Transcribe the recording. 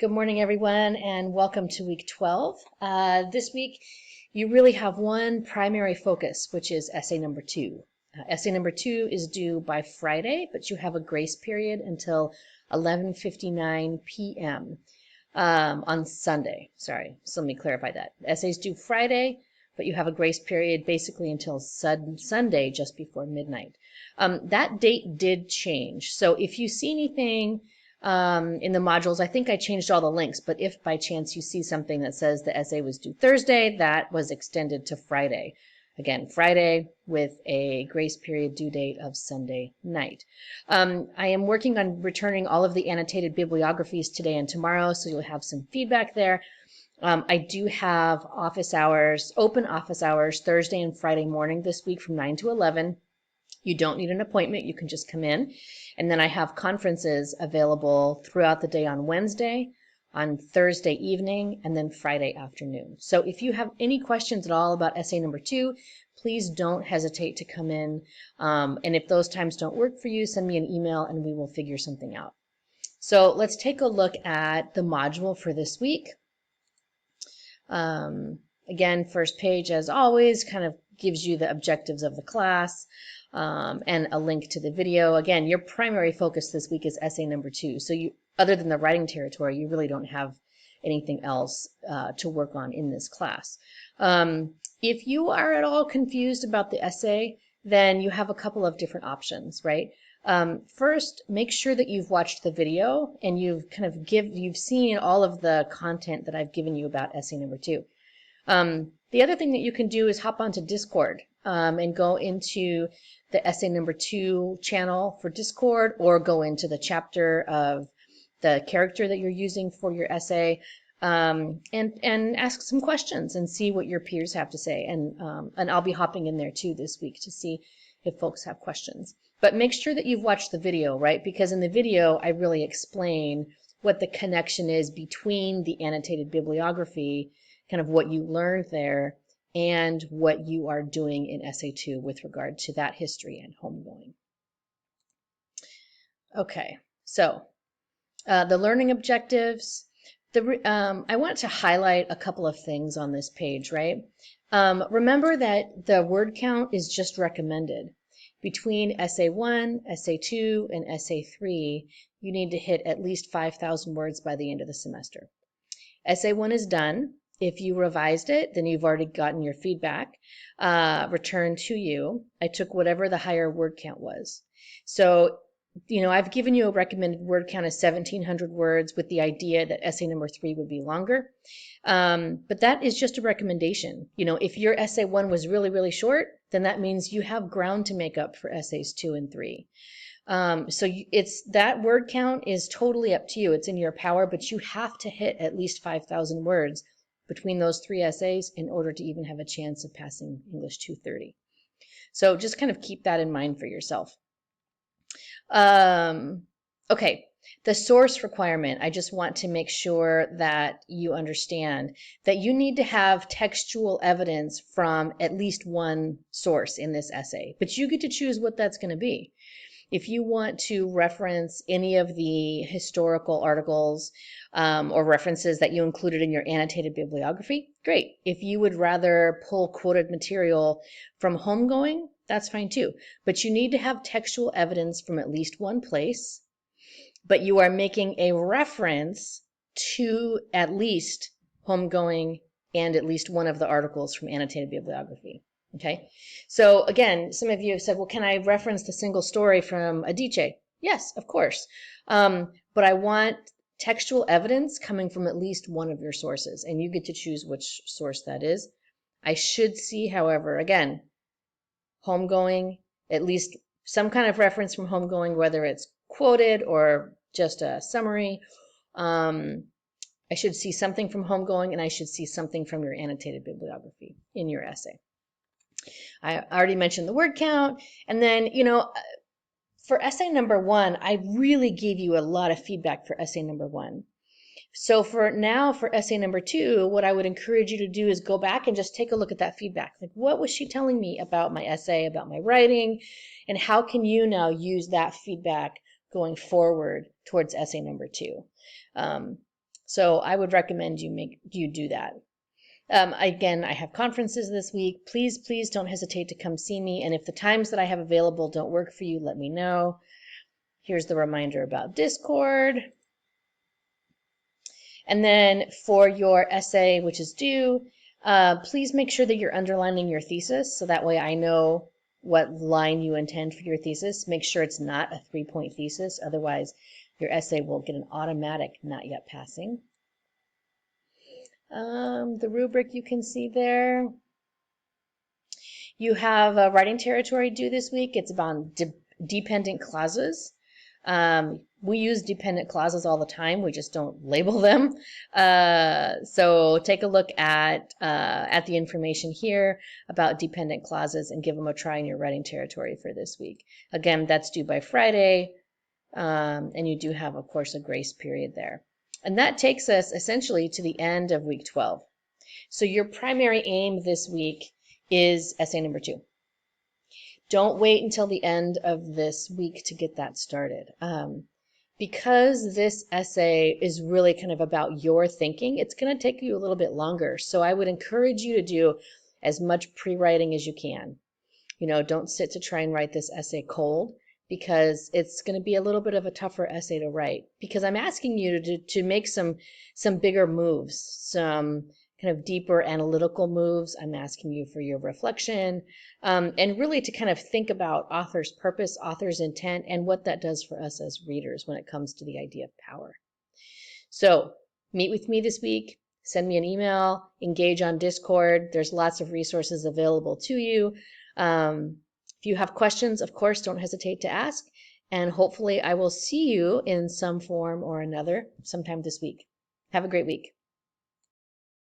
Good morning, everyone, and welcome to week 12. This week, you really have one primary focus, which is essay number 2. Essay number 2 is due by Friday, but you have a grace period until 11:59 p.m. On Sunday. Sorry, so let me clarify that. The essay's due Friday, but you have a grace period basically until Sunday, just before midnight. That date did change, so if you see anything in the modules, I think I changed all the links, but if by chance you see something that says the essay was due Thursday, that was extended to Friday. Again, Friday with a grace period due date of Sunday night. I am working on returning all of the annotated bibliographies today and tomorrow, so you'll have some feedback there. I do have office hours, open office hours, Thursday and Friday morning this week from 9 to 11. You don't need an appointment, you can just come in. And then I have conferences available throughout the day on Wednesday, on Thursday evening, and then Friday afternoon. So if you have any questions at all about essay number 2, please don't hesitate to come in. And if those times don't work for you, send me an email and we will figure something out. So let's take a look at the module for this week. Again, first page, as always, kind of gives you the objectives of the class. And a link to the video. Again, your primary focus this week is essay number 2. So you, other than the writing territory, you really don't have anything else to work on in this class. If you are at all confused about the essay, then you have a couple of different options, right? First, make sure that you've watched the video and you've seen all of the content that I've given you about essay number 2. The other thing that you can do is hop onto Discord and go into the essay number 2 channel for Discord, or go into the chapter of the character that you're using for your essay and ask some questions and see what your peers have to say. And I'll be hopping in there too this week to see if folks have questions. But make sure that you've watched the video, right? Because in the video, I really explain what the connection is between the annotated bibliography, kind of what you learned there, and what you are doing in essay 2 with regard to that history and homegoing. Okay, so the learning objectives. I want to highlight a couple of things on this page, right? Remember that the word count is just recommended. Between essay 1, essay 2, and essay 3, you need to hit at least 5,000 words by the end of the semester. Essay 1 is done. If you revised it, then you've already gotten your feedback returned to you. I took whatever the higher word count was. So, I've given you a recommended word count of 1,700 words with the idea that essay number 3 would be longer. But that is just a recommendation. If your essay 1 was really, really short, then that means you have ground to make up for essays 2 and 3. That word count is totally up to you. It's in your power, but you have to hit at least 5,000 words between those 3 essays in order to even have a chance of passing English 230. So just kind of keep that in mind for yourself. Okay, the source requirement. I just want to make sure that you understand that you need to have textual evidence from at least one source in this essay, but you get to choose what that's going to be. If you want to reference any of the historical articles or references that you included in your annotated bibliography, great. If you would rather pull quoted material from homegoing, that's fine too. But you need to have textual evidence from at least one place, but you are making a reference to at least homegoing and at least one of the articles from annotated bibliography. Okay, so again, some of you have said, well, can I reference the single story from Adichie? Yes, of course. But I want textual evidence coming from at least one of your sources, and you get to choose which source that is. I should see, however, again, homegoing, at least some kind of reference from homegoing, whether it's quoted or just a summary. I should see something from homegoing, and I should see something from your annotated bibliography in your essay. I already mentioned the word count. And then, for essay number 1, I really gave you a lot of feedback for essay number 1. So for essay number 2, what I would encourage you to do is go back and just take a look at that feedback. Like, what was she telling me about my essay, about my writing, and how can you now use that feedback going forward towards essay number 2? So I would recommend you do that. Again, I have conferences this week. Please don't hesitate to come see me. And if the times that I have available don't work for you, let me know. Here's the reminder about Discord. And then for your essay, which is due, please make sure that you're underlining your thesis so that way I know what line you intend for your thesis. Make sure it's not a 3-point thesis. Otherwise, your essay will get an automatic not yet passing. The rubric you can see there. You have a writing territory due this week. It's about dependent clauses. We use dependent clauses all the time. We just don't label them. So take a look at the information here about dependent clauses and give them a try in your writing territory for this week. Again, that's due by Friday, and you do have, of course, a grace period there. And that takes us essentially to the end of week 12. So your primary aim this week is essay number 2. Don't wait until the end of this week to get that started. Because this essay is really kind of about your thinking, it's going to take you a little bit longer. So I would encourage you to do as much pre-writing as you can. Don't sit to try and write this essay cold, because it's going to be a little bit of a tougher essay to write, because I'm asking you to make some bigger moves, some kind of deeper analytical moves. I'm asking you for your reflection, and really to kind of think about author's purpose, author's intent, and what that does for us as readers when it comes to the idea of power. So meet with me this week, send me an email, engage on Discord. There's lots of resources available to you. If you have questions, of course, don't hesitate to ask, and hopefully I will see you in some form or another sometime this week. Have a great week.